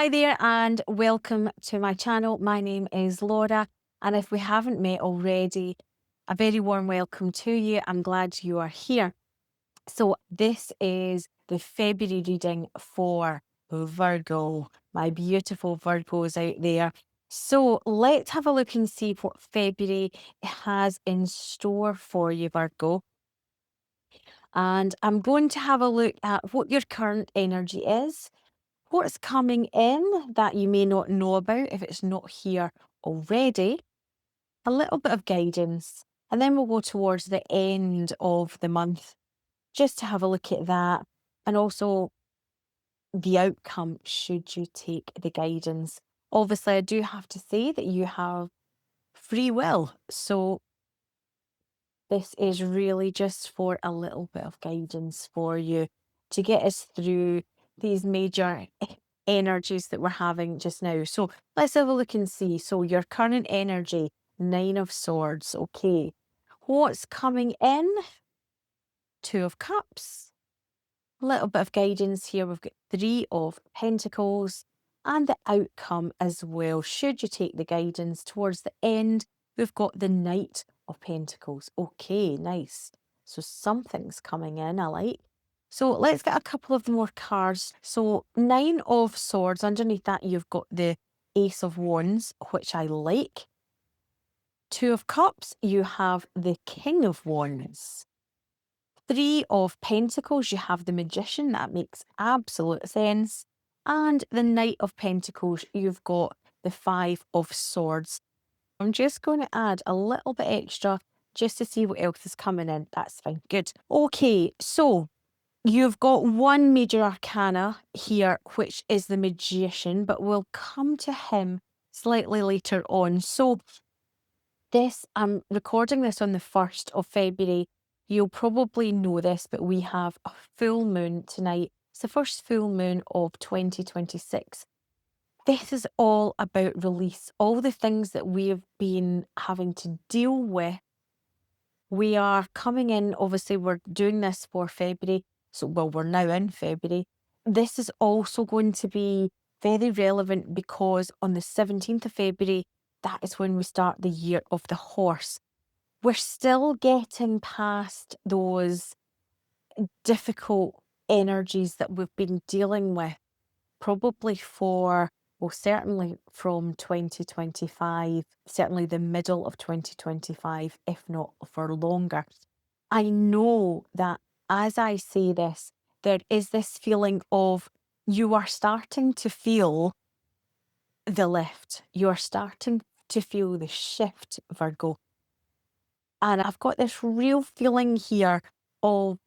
Hi there and welcome to my channel. My name is Laura, and if we haven't met already, a very warm welcome to you. I'm glad you are here. So this is the February reading for Virgo, my beautiful Virgos out there. So let's have a look and see what February has in store for you, Virgo. And I'm going to have a look at what your current energy is, what's coming in that you may not know about if it's not here already, a little bit of guidance, and then we'll go towards the end of the month just to have a look at that, and also the outcome should you take the guidance. Obviously, I do have to say that you have free will, so this is really just for a little bit of guidance for you to get us through these major energies that we're having just now. So let's have a look and see. So your current energy, 9 of Swords. Okay. What's coming in? 2 of Cups. A little bit of guidance here. We've got 3 of Pentacles and the outcome as well. Should you take the guidance towards the end, we've got the Knight of Pentacles. Okay, nice. So something's coming in, I like. So let's get a couple of more cards. So 9 of Swords, underneath that you've got the Ace of Wands, which I like. 2 of Cups, you have the King of Wands. 3 of Pentacles, you have the Magician. That makes absolute sense. And the Knight of Pentacles, you've got the 5 of Swords. I'm just going to add a little bit extra just to see what else is coming in. That's fine. Good. Okay, so you've got one major arcana here, which is the Magician, but we'll come to him slightly later on. So I'm recording this on the 1st of February. You'll probably know this, but we have a full moon tonight. It's the first full moon of 2026. This is all about release. All the things that we have been having to deal with. We are coming in, obviously, we're doing this for February. So, well, we're now in February. This is also going to be very relevant because on the 17th of February, that is when we start the year of the horse. We're still getting past those difficult energies that we've been dealing with, probably certainly from 2025, certainly the middle of 2025, if not for longer. I know that as I say this, there is this feeling of you are starting to feel the lift. You're starting to feel the shift, Virgo. And I've got this real feeling here of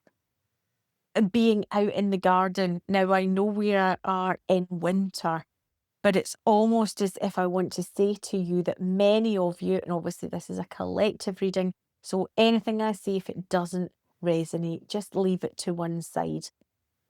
being out in the garden. Now, I know we are in winter, but it's almost as if I want to say to you that many of you, and obviously this is a collective reading, so anything I say, if it doesn't resonate, just leave it to one side.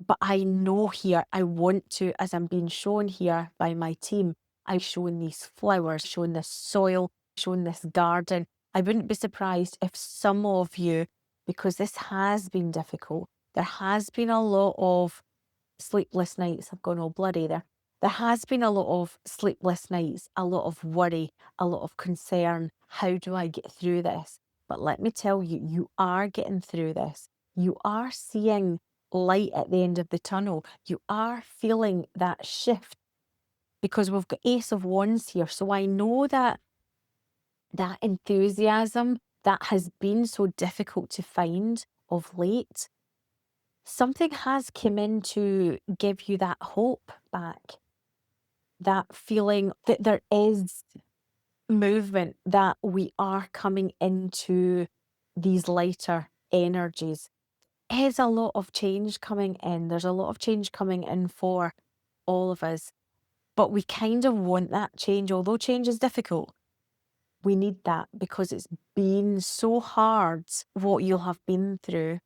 But I know here, I want to, as I'm being shown here by my team, I'm showing these flowers, showing this soil, showing this garden. I wouldn't be surprised if some of you, because this has been difficult, there has been a lot of sleepless nights. I've gone all bloody there. There has been a lot of sleepless nights, a lot of worry, a lot of concern. How do I get through this? But let me tell you, you are getting through this. You are seeing light at the end of the tunnel. You are feeling that shift because we've got Ace of Wands here. So I know that that enthusiasm that has been so difficult to find of late, something has come in to give you that hope back, that feeling that there is movement, that we are coming into these lighter energies. Is a lot of change coming in. There's a lot of change coming in for all of us, but we kind of want that change. Although change is difficult, we need that because it's been so hard what you'll have been through.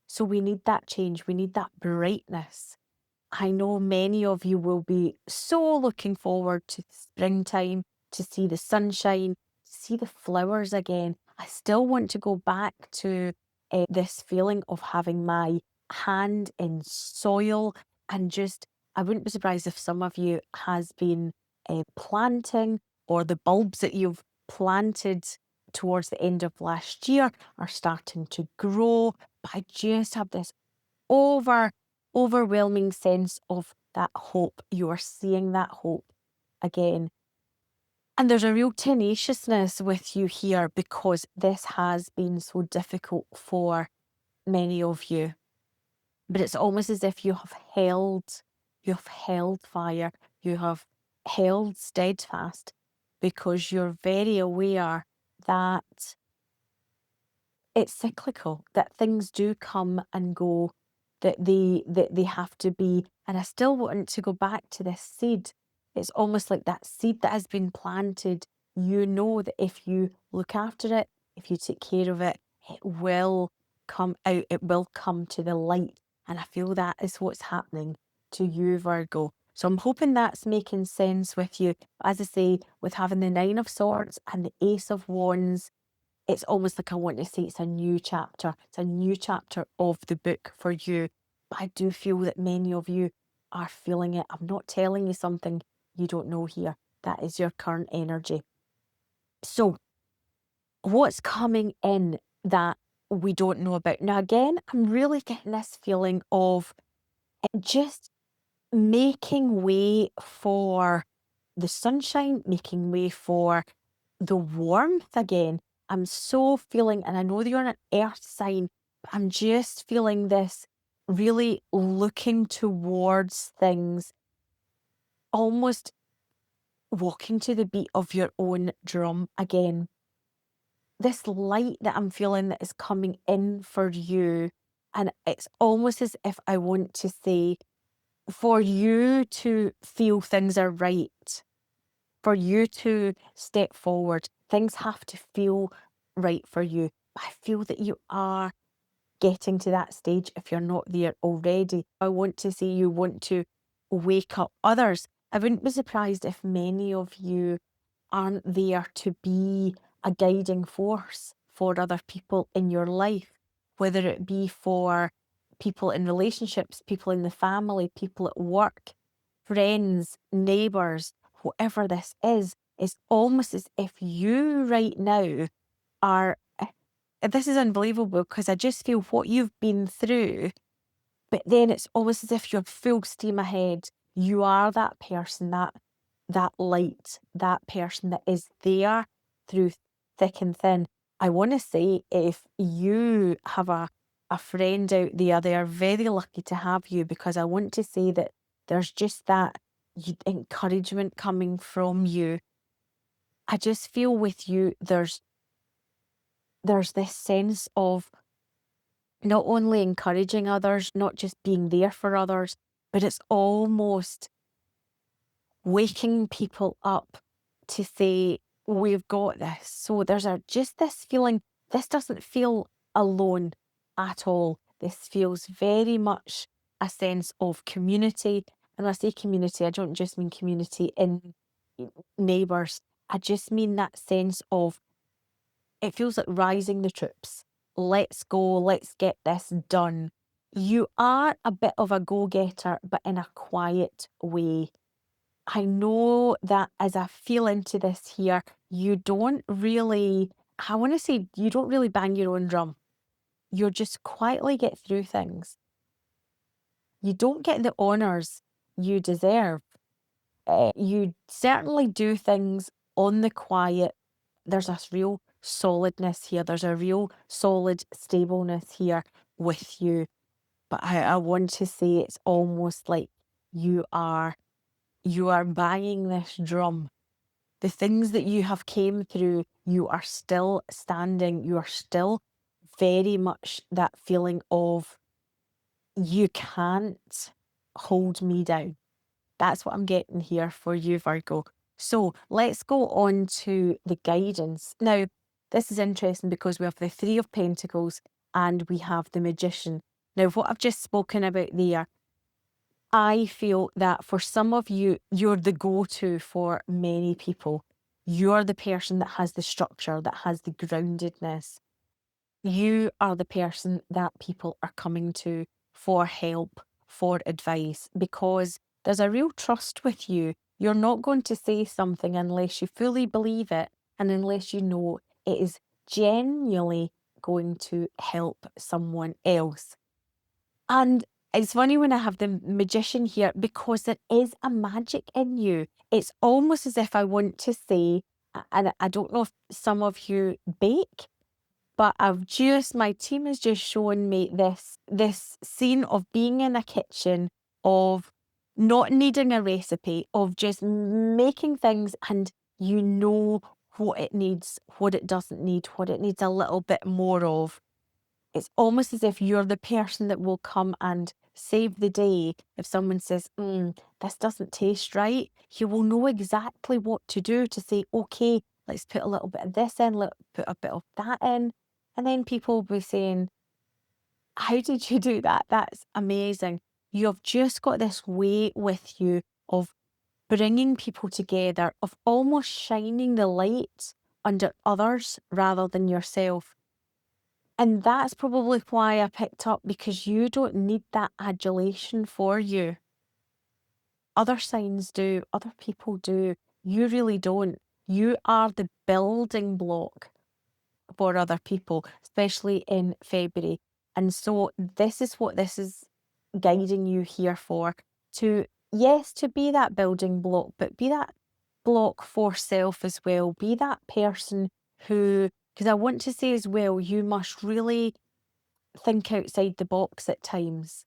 So we need that change. We need that brightness. I know many of you will be so looking forward to springtime, to see the sunshine, to see the flowers again. I still want to go back to this feeling of having my hand in soil and just I wouldn't be surprised if some of you has been planting, or the bulbs that you've planted towards the end of last year are starting to grow. But I just have this overwhelming sense of that hope. You are seeing that hope again. And there's a real tenaciousness with you here, because this has been so difficult for many of you. But it's almost as if you have held fire, you have held steadfast, because you're very aware that it's cyclical, that things do come and go, that they have to be. And I still want to go back to this seed. It's almost like that seed that has been planted. You know that if you look after it, if you take care of it, it will come out, it will come to the light. And I feel that is what's happening to you, Virgo. So I'm hoping that's making sense with you. As I say, with having the Nine of Swords and the Ace of Wands, it's almost like I want to say it's a new chapter. It's a new chapter of the book for you. But I do feel that many of you are feeling it. I'm not telling you something you don't know here. That is your current energy. So what's coming in that we don't know about? Now, again, I'm really getting this feeling of just making way for the sunshine, making way for the warmth again. I'm so feeling, and I know that you're an earth sign, but I'm just feeling this really looking towards things, almost walking to the beat of your own drum again. This light that I'm feeling that is coming in for you, and it's almost as if I want to say, for you to feel things are right, for you to step forward, things have to feel right for you. I feel that you are getting to that stage if you're not there already. I want to see you want to wake up others. I wouldn't be surprised if many of you aren't there to be a guiding force for other people in your life, whether it be for people in relationships, people in the family, people at work, friends, neighbours, whatever this is. It's almost as if you right now are, this is unbelievable, because I just feel what you've been through, but then it's almost as if you're full steam ahead. You are that person, that light, that person that is there through thick and thin. I want to say, if you have a friend out there, they are very lucky to have you, because I want to say that there's just that encouragement coming from you. I just feel with you, there's this sense of not only encouraging others, not just being there for others, but it's almost waking people up to say, we've got this. So there's just this feeling, this doesn't feel alone at all. This feels very much a sense of community. And when I say community, I don't just mean community in neighbours. I just mean that sense of, it feels like rising the troops. Let's go, let's get this done. You are a bit of a go-getter, but in a quiet way. I know that as I feel into this here, you don't really, I want to say, you don't really bang your own drum. You just quietly get through things. You don't get the honours you deserve. You certainly do things on the quiet. There's a real solidness here. There's a real solid stableness here with you. But I want to say, it's almost like you are banging this drum. The things that you have came through, you are still standing. You are still very much that feeling of, you can't hold me down. That's what I'm getting here for you, Virgo. So let's go on to the guidance. Now, this is interesting because we have the Three of Pentacles and we have the Magician. Now, what I've just spoken about there, I feel that for some of you, you're the go-to for many people. You're the person that has the structure, that has the groundedness. You are the person that people are coming to for help, for advice, because There's a real trust with you. You're not going to say something unless you fully believe it and unless you know it is genuinely going to help someone else. And it's funny when I have the magician here because there is a magic in you. It's almost as if I want to say, and I don't know if some of you bake, but my team has just shown me this scene of being in a kitchen, of not needing a recipe, of just making things, and you know what it needs, what it doesn't need, what it needs a little bit more of. It's almost as if you're the person that will come and save the day. If someone says, this doesn't taste right, you will know exactly what to do to say, okay, let's put a little bit of this in, let's put a bit of that in. And then people will be saying, how did you do that? That's amazing. You've just got this way with you of bringing people together, of almost shining the light under others rather than yourself. And that's probably why I picked up, because you don't need that adulation for you. Other signs do, other people do. You really don't. You are the building block for other people, especially in February. And so this is what this is guiding you here for. To, yes, to be that building block, but be that block for self as well. Be that person who, because I want to say as well, you must really think outside the box at times.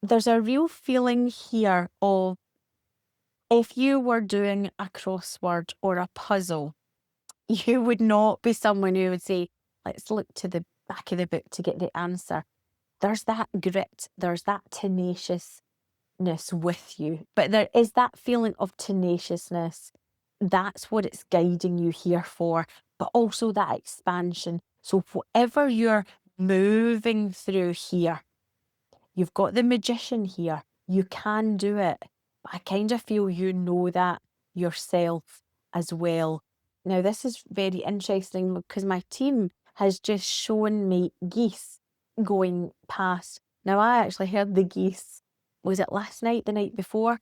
There's a real feeling here of, if you were doing a crossword or a puzzle, you would not be someone who would say, let's look to the back of the book to get the answer. There's that grit, there's that tenaciousness with you, but there is that feeling of tenaciousness. That's what it's guiding you here for, but also that expansion. So whatever you're moving through here, you've got the magician here. You can do it. But I kind of feel you know that yourself as well. Now, this is very interesting because my team has just shown me geese going past. Now, I actually heard the geese, was it last night, the night before?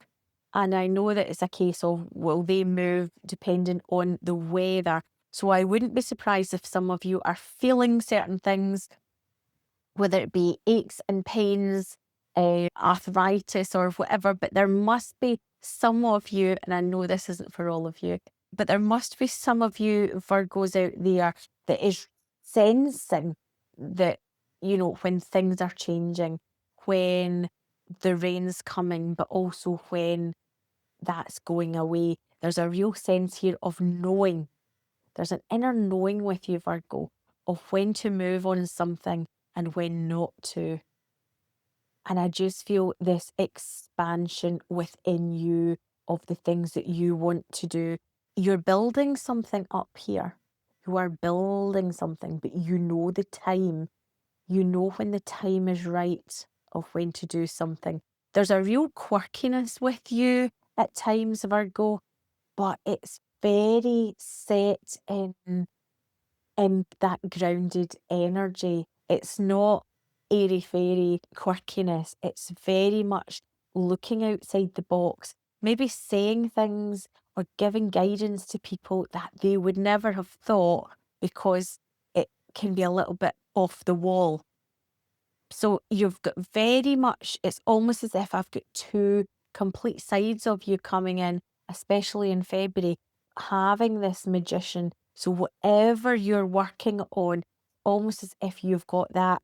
And I know that it's a case of, will they move depending on the weather? So I wouldn't be surprised if some of you are feeling certain things, whether it be aches and pains, arthritis or whatever, but there must be some of you, and I know this isn't for all of you, but there must be some of you Virgos out there that is sensing that, when things are changing, when the rain's coming, but also when that's going away. There's a real sense here of knowing. There's an inner knowing with you, Virgo, of when to move on something and when not to. And I just feel this expansion within you of the things that you want to do. You're building something up here. You are building something, but you know the time. You know when the time is right of when to do something. There's a real quirkiness with you at times, Virgo, but it's very set in that grounded energy. It's not airy-fairy quirkiness. It's very much looking outside the box, maybe saying things or giving guidance to people that they would never have thought, because it can be a little bit off the wall. So you've got very much, it's almost as if I've got two complete sides of you coming in, especially in February, having this magician. So whatever you're working on, almost as if you've got that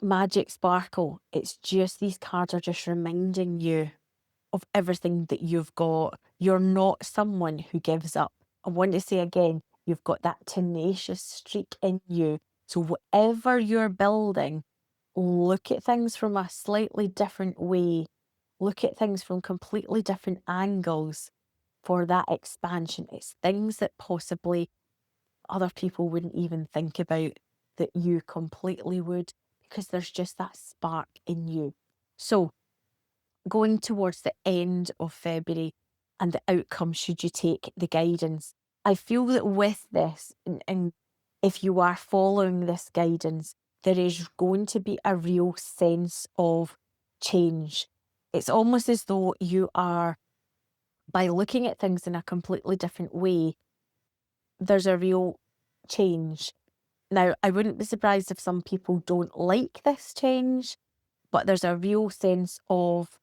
magic sparkle. It's just, these cards are just reminding you of everything that you've got. You're not someone who gives up. I want to say again, you've got that tenacious streak in you. So whatever you're building, look at things from a slightly different way. Look at things from completely different angles for that expansion. It's things that possibly other people wouldn't even think about, that you completely would, because there's just that spark in you. So going towards the end of February and the outcome, should you take the guidance, I feel that with this, and if you are following this guidance, there is going to be a real sense of change. It's almost as though you are, by looking at things in a completely different way, there's a real change. Now, I wouldn't be surprised if some people don't like this change, but there's a real sense of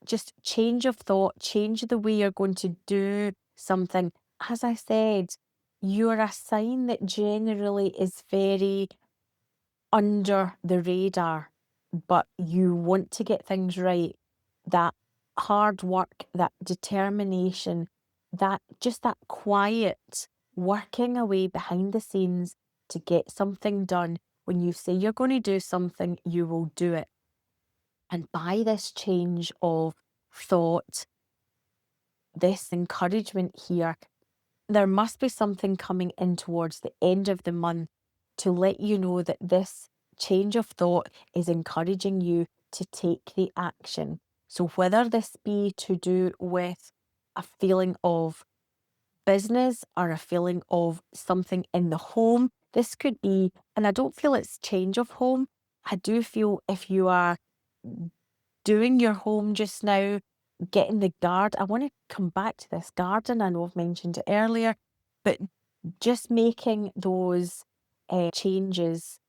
just change of thought, change the way you're going to do something. As I said, you're a sign that generally is very under the radar, but you want to get things right. That hard work, that determination, that quiet working away behind the scenes to get something done. When you say you're going to do something, you will do it. And by this change of thought, this encouragement here, there must be something coming in towards the end of the month to let you know that this change of thought is encouraging you to take the action. So, whether this be to do with a feeling of business or a feeling of something in the home, this could be, and I don't feel it's change of home. I do feel if you are doing your home just now, getting the I want to come back to this garden. I know I've mentioned it earlier, but just making those changes,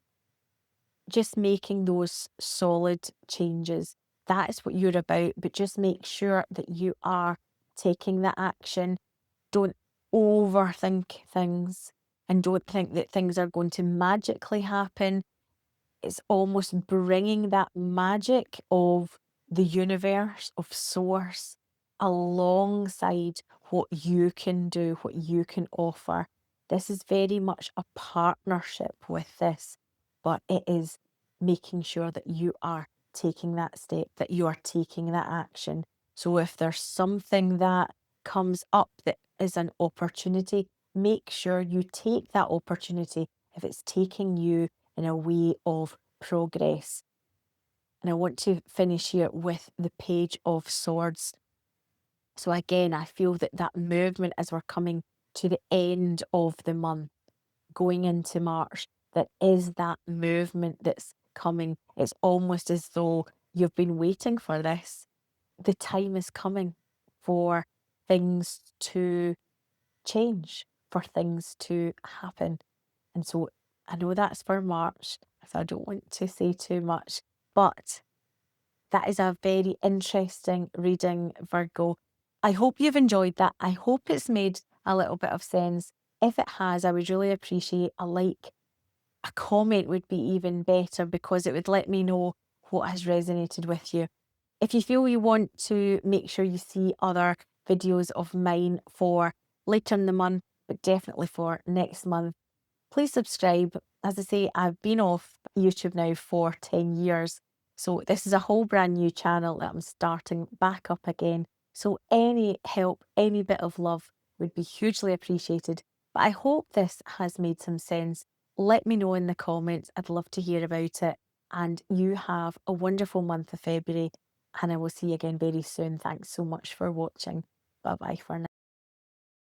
just making those solid changes. That is what you're about, but just make sure that you are taking the action. Don't overthink things and don't think that things are going to magically happen. It's almost bringing that magic of the universe, of source, alongside what you can do, what you can offer. This is very much a partnership with this, but it is making sure that you are taking that step, that you are taking that action. So if there's something that comes up that is an opportunity, make sure you take that opportunity if it's taking you in a way of progress. And I want to finish here with the Page of Swords. So again, I feel that that movement as we're coming to the end of the month, going into March, that is that movement that's coming. It's almost as though you've been waiting for this. The time is coming for things to change, for things to happen. And so I know that's for March, so I don't want to say too much, but that is a very interesting reading, Virgo. I hope you've enjoyed that. I hope it's made a little bit of sense. If it has, I would really appreciate a like. A comment would be even better because it would let me know what has resonated with you. If you feel you want to make sure you see other videos of mine for later in the month, but definitely for next month, please subscribe. As I say, I've been off YouTube now for 10 years. So this is a whole brand new channel that I'm starting back up again. So any help, any bit of love would be hugely appreciated. But I hope this has made some sense. Let me know in the comments. I'd love to hear about it. And you have a wonderful month of February. And I will see you again very soon. Thanks so much for watching. Bye bye for now.